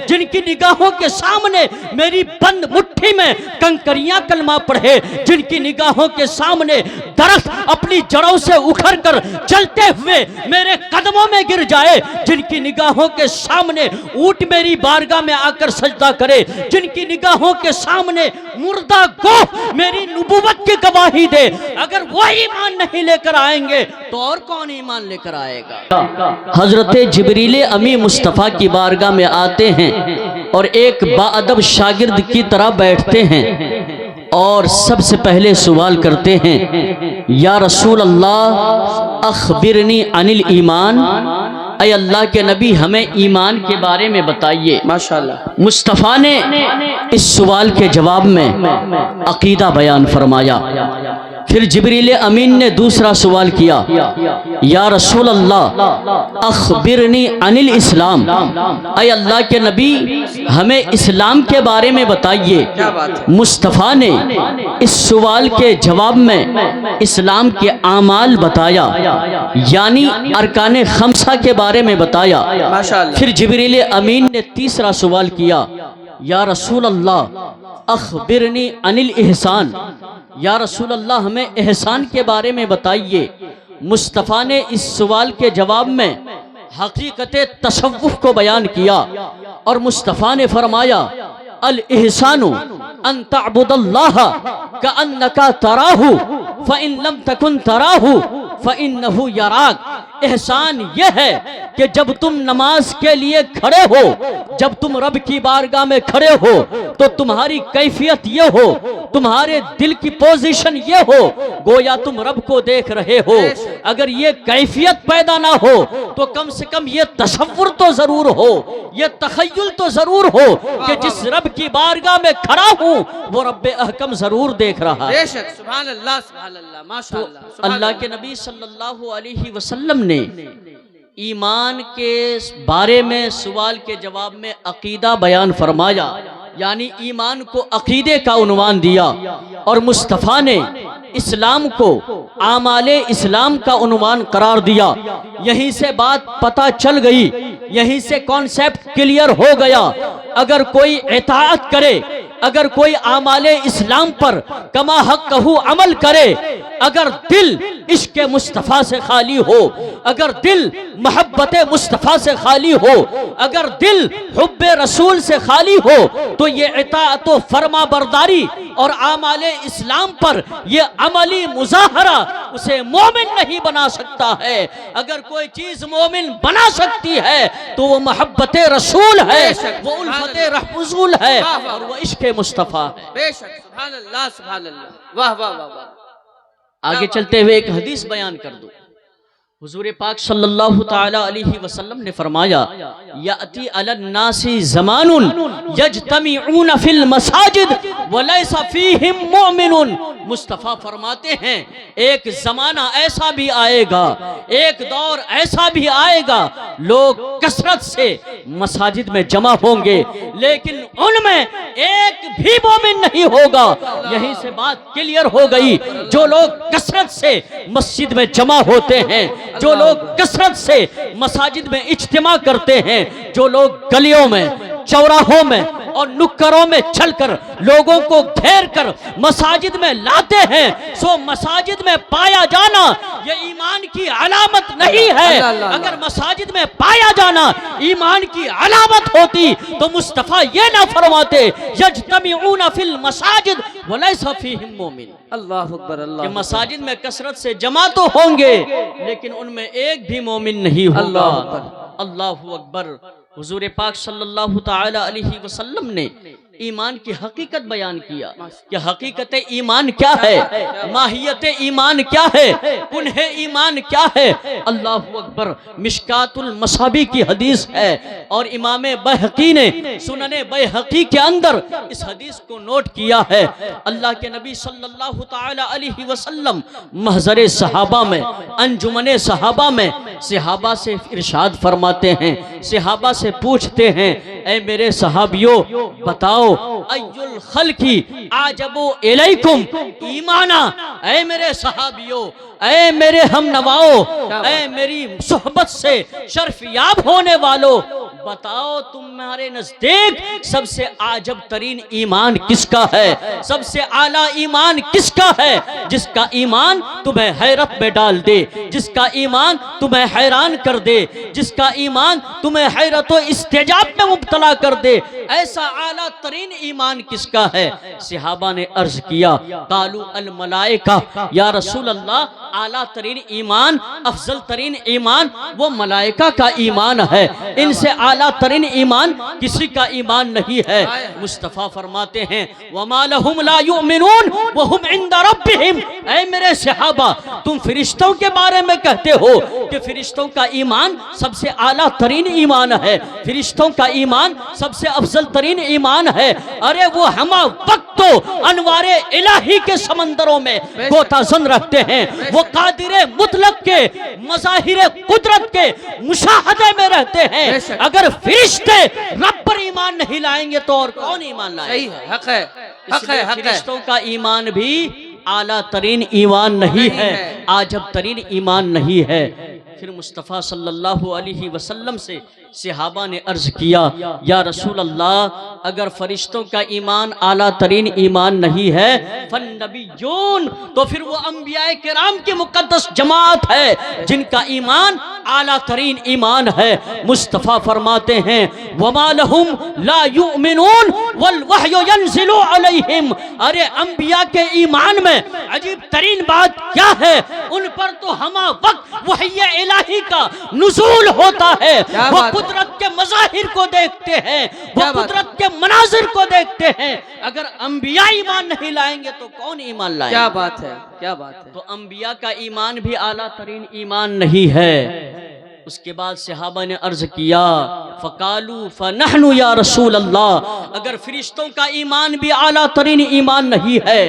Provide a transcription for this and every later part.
जिनकी निगाहों के सामने मेरी बंद मुट्ठी में कंकरियां कलमा पढ़े, जिनकी निगाहों के सामने दरख्त अपनी जड़ों से उखड़ कर चलते हुए मेरे कदमों में गिर जाए, जिनकी निगाहों के सामने ऊंट मेरी बारगाह में आकर सजदा करे, जिनकी निगाहों के सामने मुर्दा गोह मेरी नबूवत की गवाही दे, अगर वो ईमान नहीं लेकर आएंगे तो और कौन ईमान लेकर आएगा। हजरत जिब्रील अमी मुस्तफ़ा की बारगाह में आते हैं और एक बाअदब शागिर्द की तरह बैठते हैं और सबसे पहले सवाल करते हैं, या रसूल अल्लाह अखबिरनी अनिल ईमान, ऐ अल्लाह के नबी हमें ईमान के बारे में बताइए। माशाअल्लाह। मुस्तफ़ा ने इस सवाल के जवाब में अकीदा बयान फरमाया। फिर जिब्रील अमीन ने दूसरा सवाल किया, या रसूल अल्लाह अखबिरनी अनिल इस्लाम, ऐ अल्लाह के नबी हमें इस्लाम के बारे में बताइए। मुस्तफ़ा ने इस सवाल के जवाब में इस्लाम के आमाल बताया, यानी अरकाने खमसा के बारे में बताया। फिर जिब्रील अमीन ने तीसरा सवाल किया, या रसूल अल्लाह अखबिरनी अनिल एहसान, या रसूल अल्लाह हमें एहसान के बारे में बताइए। मुस्तफ़ा ने इस सवाल के जवाब में हकीकत तसव्वुफ को बयान किया और मुस्तफ़ा ने फरमाया, अल एहसानु अन तअबुदल्लाह कअन्नका तराहु फ़इन लम तकुन तराहु फ़इन्नहु यराक। एहसान यह है कि जब तुम नमाज के लिए खड़े हो, जब तुम रब की बारगाह में खड़े हो तो तुम्हारी कैफियत ये हो, तुम्हारे दिल की पोजीशन ये हो, गोया तुम रब को देख रहे हो। अगर ये कैफियत पैदा ना हो तो कम से कम ये तसव्वुर तो जरूर हो, ये तखय्युल तो जरूर हो कि जिस रब की बारगाह में खड़ा हूँ वो रब्बे अहकम जरूर देख रहा है। सुभान अल्लाह, सुभान अल्लाह, माशाअल्लाह। अल्लाह के नबी सल्लल्लाहु अलैहि वसल्लम ने ईमान के बारे में सवाल के जवाब में अकीदा बयान फरमाया, यानी ईमान को अकीदे का उन्वान दिया, और मुस्तफ़ा ने इस्लाम को आमाले इस्लाम का उन्वान करार दिया। यहीं से बात पता चल गई, यहीं से कॉन्सेप्ट क्लियर हो गया। अगर कोई इताअत करे, अगर कोई आमाले इस्लाम पर कमा हक़्क़हू अमल करे, अगर दिल इश्क़ मुस्तफ़ा से खाली हो, अगर दिल मोहब्बत मुस्तफ़ा से खाली हो, अगर दिल हुब्बे रसूल से खाली हो, तो ये इताअत व फरमा बरदारी और आमाले इस्लाम पर ये अमली मुज़ाहरा उसे मोमिन नहीं बना सकता है। अगर कोई चीज मोमिन बना सकती है तो वो मोहब्बत रसूल है, वो उल्फत रसूल है और वो इश्क़ मुस्तफ़ा है। बेशक, सुभान अल्लाह, सुभान अल्लाह, वाह वाह वाह वाह। आगे चलते हुए एक हदीस बयान कर दूं। हुजूर पाक सल्लल्लाहु ताला अलैहि वसल्लम ने फरमाया, याती अलन नासी ज़मानुन यज्तमिऊन फिल मसाजिद व लैसा फीहिम मुमिनुन। मुस्तफ़ा फरमाते हैं, एक जमाना ऐसा भी आएगा, एक दौर ऐसा भी आएगा, लोग कसरत से मसाजिद में जमा होंगे लेकिन उनमें एक भी मोमिन नहीं होगा। यहीं से बात क्लियर हो गई। जो लोग कसरत से मस्जिद में जमा होते हैं, जो लोग कसरत से मसाजिद में इज्तिमा करते हैं, जो लोग गलियों में, चौराहों में और नुक्करों में चलकर लोगों को घेर कर मसाजिद में लाते हैं, सो मसाजिद में पाया जाना ये ईमान की अलामत नहीं है। अगर मसाजिद में पाया जाना ईमान की अलामत होती तो मुस्तफ़ा ये ना फरमाते, यज्तमिऊन फिल मसाजिद व लैसा फीहिम मुमिन। अल्लाहु अकबर, अल्लाह। मसाजिद में कसरत से जमा तो होंगे लेकिन उनमें एक भी मोमिन नहीं होगा। अल्लाहु अकबर। हुजूर पाक सल्लल्लाहु ताला अलैहि वसल्लम ने ईमान की हकीकत बयान किया कि हकीकत ईमान क्या है, माहियत ईमान क्या है, कुन्हे ईमान क्या है। अल्लाहु अकबर। मिशकातुल मसाबी की हदीस है और इमाम बैहकी ने सुनने बैहकी के अंदर इस हदीस को नोट किया है। अल्लाह के नबी सल्लल्लाहु ताला अलैहि वसल्लम महज़रे सहाबा में, अंजुमने सहाबा में सहाबा से इरशाद फरमाते हैं, सहाबा से पूछते हैं, ऐ मेरे सहाबियों बताओ अय्युल खल्की आजबु इलैकुम ईमाना। ऐ मेरे सहाबियों ऐ मेरे हम नवाओ, ऐ मेरी सोहबत से शर्फयाब होने वालों, बताओ तुम्हारे नजदीक सबसे आजब तरीन ईमान किसका है, सबसे आला ईमान किसका है, जिसका ईमान तुम्हें हैरत में डाल दे, जिसका ईमान तुम्हें हैरान कर दे, जिसका ईमान तुम्हें हैरत व इस्तेजाब में मुब्तला कर दे, ऐसा आला तरीन ईमान किसका है। सहाबा ने अर्ज किया, कालू अल मलाइका, या रसूल अल्लाह आला तरीन ईमान, अफजल तरीन ईमान वो मलाइका का ईमान है, इनसे आला तरीन ईमान किसी का ईमान नहीं है। मुस्तफ़ा फरमाते हैं, वमा लहुम ला युमिनून व हुम इंदा रब्बिहिम। ऐ मेरे सहाबा, तुम फरिश्तों के बारे में कहते हो कि फरिश्तों का ईमान सबसे आला तरीन ईमान है, फरिश्तों का ईमान सबसे अफजल तरीन ईमान है। अरे वो हम वक्त तो अनवारे इलाही के समंदरों में गोताजन रखते हैं, वो कादिरे मुतलक के मज़ाहिरे कुदरत के मुशाहदे में रहते हैं। अगर फरिश्ते रब पर ईमान नहीं लाएंगे तो और कौन ईमान लाएगा। सही है, हक है, हक है, हक है। फरिश्तों का ईमान भी आला तरीन ईमान नहीं है, आजब तरीन ईमान नहीं है। फिर मुस्तफ़ा सल्लल्लाहु अलैहि वसल्लम से सहाबा ने अर्ज किया, या रसूल अल्लाह, अगर फरिश्तों का ईमान आला तरीन ईमान नहीं है, फन नबिय्यून, तो फिर वो अंबियाए किराम की मुकद्दस जमात है जिनका ईमान आला तरीन ईमान है। मुस्तफ़ा फरमाते हैं, वमा लहुम ला युमिनून वल वहयु यंज़िलु अलैहिम। अरे अंबिया के ईमान में अजीब तरीन बात क्या है, उन पर तो हमा वक्त वहय इलाही का नुज़ूल होता है, वो कुदरत के मज़ाहिर को देखते हैं, वो कुदरत के मनाजिर को देखते हैं। अगर अंबिया ईमान नहीं लाएंगे तो कौन ईमान लाएगा। क्या बात है, क्या बात है। तो अंबिया का ईमान भी आला तरीन ईमान नहीं है। उसके बाद सहाबा ने अर्ज किया, फ़कालू फ़नहनु या रसूल अल्लाह, अगर फरिश्तों का ईमान भी आला तरीन ईमान नहीं है,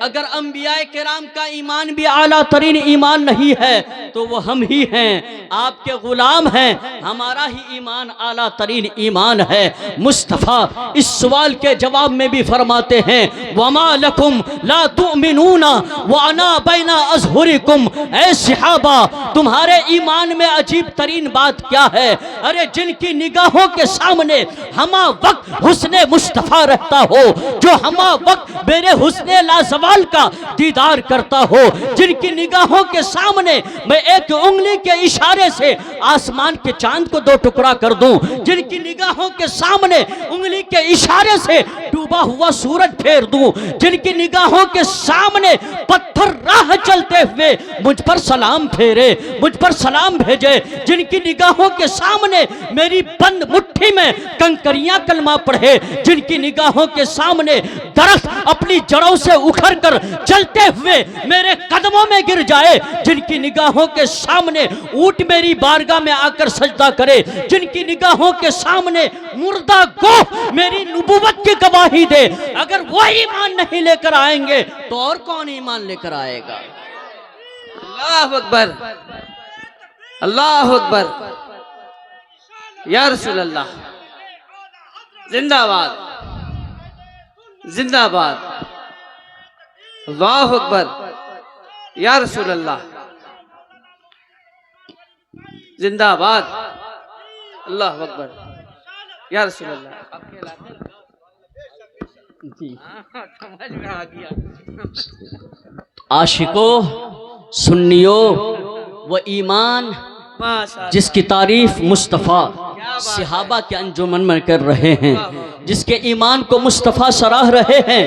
अगर अंबियाए किराम का ईमान भी आला तरीन ईमान नहीं है, तो वो हम ही हैं, आपके गुलाम हैं, हमारा ही ईमान आला तरीन ईमान है। मुस्तफ़ा इस सवाल के जवाब में भी फरमाते हैं, वमा लकुम ला तुमिनूना व अना बैना अज़हुरिकुम। ऐ सहाबा, तुम्हारे ईमान में अजीब तरीन बात क्या है। अरे जिनकी निगाहों के सामने हमा वक्त हुस्ने मुस्तफ़ा रहता हो, जो हमा वक्त मेरे हुस्ने लाजवाल का दीदार करता हो, जिनकी निगाहों के सामने मैं एक उंगली के इशारे से आसमान के चांद को दो टुकड़ा कर दूं, जिनकी निगाहों के सामने उंगली के इशारे से डूबा हुआ सूरज फेर दूं, जिनकी निगाहों के सामने पत्थर राह चलते हुए मुझ पर सलाम फेरे, मुझ पर सलाम भेजे, जिनकी निगाहों के सामने मेरी बंद मुट्ठी में कंकरियां कलमा पढ़े, जिनकी निगाहों के सामने दरख्त अपनी जड़ों से उखड़ कर चलते हुए मेरे कदमों में गिर जाए, जिनकी निगाहों के सामने ऊंट मेरी बारगाह में आकर सजदा करे, जिनकी निगाहों के सामने मुर्दा गोह मेरी नबुवत की गवाही दे, अगर वो ईमान नहीं लेकर आएंगे तो और कौन ईमान लेकर आएगा। अल्लाह अकबर, अल्लाह अकबर, या रसूल अल्लाह, जिंदाबाद, जिंदाबाद, अल्लाह अकबर, या रसूल अल्लाह, जिंदाबाद, अल्लाह अकबर, या रसूल अल्लाह। समझ में आ गया। आशिको, सुन्नियो, वो ईमान जिसकी तारीफ मुस्तफ़ा सहाबा के अंजुमन में कर रहे हैं, जिसके ईमान को मुस्तफ़ा सराह रहे हैं,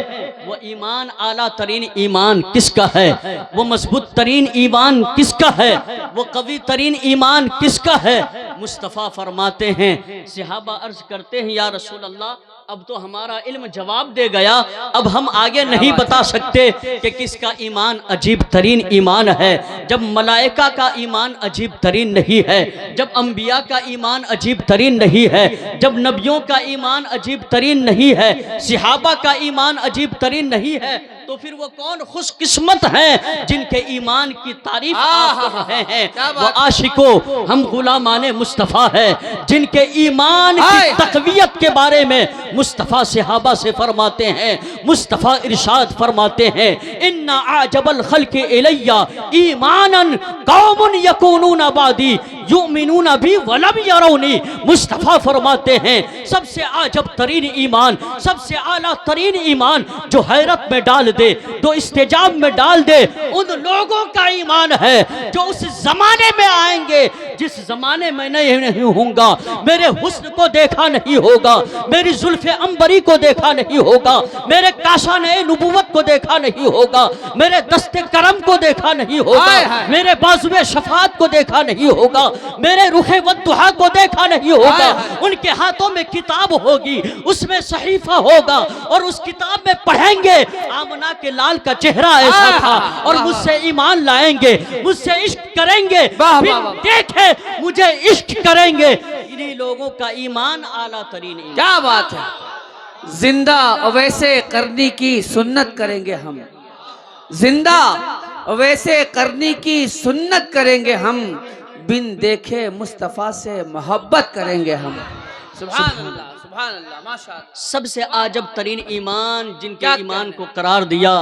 वो ईमान आला तरीन ईमान किसका है, वो मजबूत तरीन ईमान किसका है, वो कवी तरीन ईमान किसका है। मुस्तफ़ा फरमाते हैं, सहाबा अर्ज करते हैं, या रसूल अल्लाह, अब तो हमारा इल्म जवाब दे गया, अब हम आगे नहीं बता सकते कि किसका ईमान अजीब तरीन ईमान है। जब मलाइका का ईमान अजीब तरीन नहीं है, जब अंबिया का ईमान अजीब तरीन नहीं है, जब नबियों का ईमान अजीब तरीन नहीं है, सहाबा का ईमान अजीब तरीन नहीं है, तो फिर वो कौन खुशकिस्मत हैं जिनके ईमान की तारीफ आप कर रहे हैं। वो आशिको हम गुलामाने मुस्तफ़ा है जिनके ईमान की तक़वियत के बारे में मुस्तफ़ा सहाबा से फरमाते हैं। मुस्तफ़ा इरशाद फरमाते हैं इन्ना आजबल खल्क़ि इलैया ईमानन कौमुन यकूनून बादी युमिनून भी वलम यरौनी। मुस्तफ़ा फरमाते हैं सबसे आजब तरीन ईमान, सबसे आला तरीन ईमान जो हैरत में डाल दे, जो इस्तेजाब में डाल दे, उन लोगों का ईमान है जो उस जमाने में आएंगे जिस जमाने में नहीं होऊंगा, मेरे हुस्न को देखा नहीं होगा, मेरी जुल्फ़े अंबरी को देखा नहीं होगा, मेरे काशाने नबुवत को देखा नहीं होगा, मेरे दस्ते करम को देखा नहीं होगा, मेरे बाजुए शफात को देखा नहीं होगा, मेरे रुखे वद्दुहा को देखा नहीं होगा। उनके हाथों में किताब होगी, उसमें सहीफा होगा और उस किताब में पढ़ेंगे आमना के लाल का चेहरा ऐसा था और मुझसे ईमान लाएंगे, मुझसे इश्क करेंगे, फिर देखे मुझे इश्क करेंगे। इन्हीं लोगों का ईमान आला तरीन ईमान। क्या बात है। जिंदा वैसे करने की सुन्नत करेंगे हम, जिंदा वैसे करने की सुन्नत करेंगे हम, बिन देखे मुस्तफ़ा से मोहब्बत करेंगे हम। सुभान अल्लाह, सुभान अल्लाह, माशाअल्लाह। सबसे आजब तरीन ईमान जिनके ईमान को करार दिया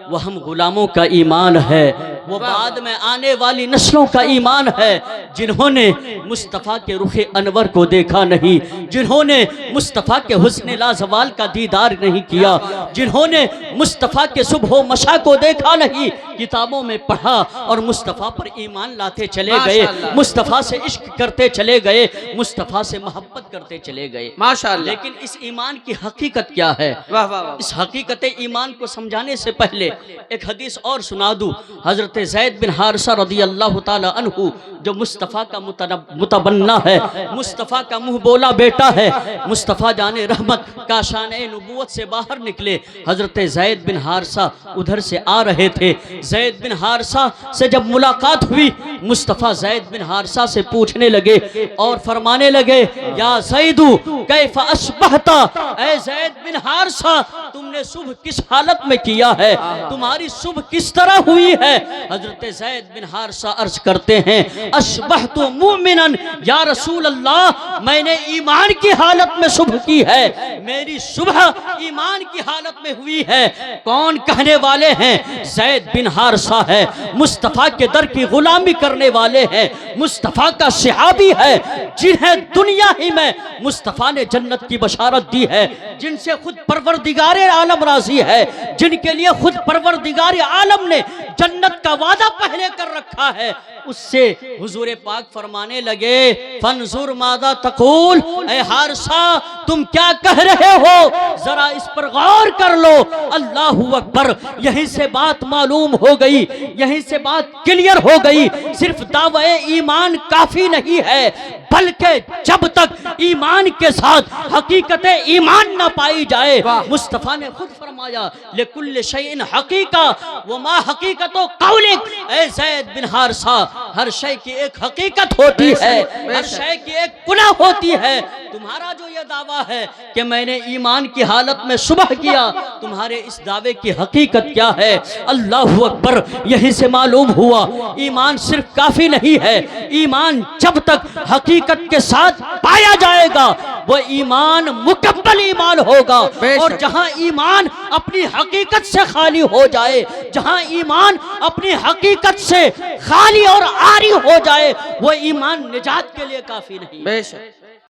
वह हम गुलामों का ईमान है, वो बाद में आने वाली नस्लों का ईमान है जिन्होंने मुस्तफ़ा के रुखे अनवर को देखा नहीं, जिन्होंने मुस्तफ़ा के हुस्न लाजवाल का दीदार नहीं किया, जिन्होंने मुस्तफ़ा के सुबह मशा को देखा नहीं, किताबों में पढ़ा और मुस्तफ़ा पर ईमान लाते चले गए, मुस्तफ़ा से इश्क करते चले गए, मुस्तफ़ा से मोहब्बत करते चले गए। माशाअल्लाह। लेकिन इस ईमान की हकीकत क्या है? वाह वाह वाह। इस हकीकत ईमान को समझाने से पहले एक हदीस और सुना दूं। हजरत ज़ैद बिन हारिसा रज़ी अल्लाह ताला अन्हु जो मुस्तफ़ा का मुतबन्ना है, मुस्तफ़ा का मुंह बोला बेटा है, मुस्तफ़ा जाने रहमत काशाने नबूवत से बाहर निकले। हजरत ज़ैद बिन हारिसा उधर से आ रहे थे। ज़ैद बिन हारिसा से जब मुलाकात हुई, मुस्तफ़ा ज़ैद बिन हारिसा से पूछने लगे और फरमाने लगे या ज़ैदू कैफ़ अस्बहता, ऐ ज़ैद बिन हारिसा तुमने सुबह किस हालत में किया है, तुम्हारी सुबह किस तरह हुई है? हजरत ज़ैद बिन हारिसा अर्ज करते हैं अस्बहतु मुमिनन या रसूल अल्लाह, मैंने ईमान की हालत में सुबह की है, मेरी सुबह ईमान की हालत में हुई है। कौन कहने वाले हैं? ज़ैद बिन हारिसा है, मुस्तफ़ा के दर की गुलामी करने वाले हैं, मुस्तफ़ा का सहाबी है जिन्हें दुनिया ही में मुस्तफ़ा ने जन्नत की बशारत दी है, जिनसे खुद परवरदिगार आलम राजी है, जिनके लिए खुद परवरदिगार आलम ने जन्नत का वादा पहले कर रखा है। उससे हुजूर पाक फरमाने लगे फंजुर मादा तकूल, ऐ हारिसा तुम क्या कह रहे हो, जरा इस पर गौर कर लो। अल्लाहू अकबर। यहीं से बात मालूम हो गई, यहीं से बात क्लियर हो गई, सिर्फ दावे ईमान काफी नहीं है, बल्कि जब तक ईमान के साथ हकीकत ईमान न पाई जाए, मुस्तफ़ा ने खुद फरमाया लिकुल्ल शैइन हकीका व मा हकीकतो कौलिक, ऐ ज़ैद बिन हारिसा हर शय की एक हकीकत होती है, हर शय की एक कुना होती है। तुम्हारा जो ये दावा है कि मैंने ईमान की हालत में सुबह किया, तुम्हारे इस दावे की हकीकत क्या है? अल्लाहू अकबर। यहीं से मालूम हुआ ईमान सिर्फ काफी नहीं है, ईमान जब तक हकीकत के साथ पाया जाएगा वो ईमान मुकम्मल ईमान होगा। और जहां ईमान अपनी हकीकत से खाली हो जाए, जहां ईमान अपनी हकीकत से खाली और आरी हो जाए, वो ईमान निजात के लिए काफी नहीं। बेशक।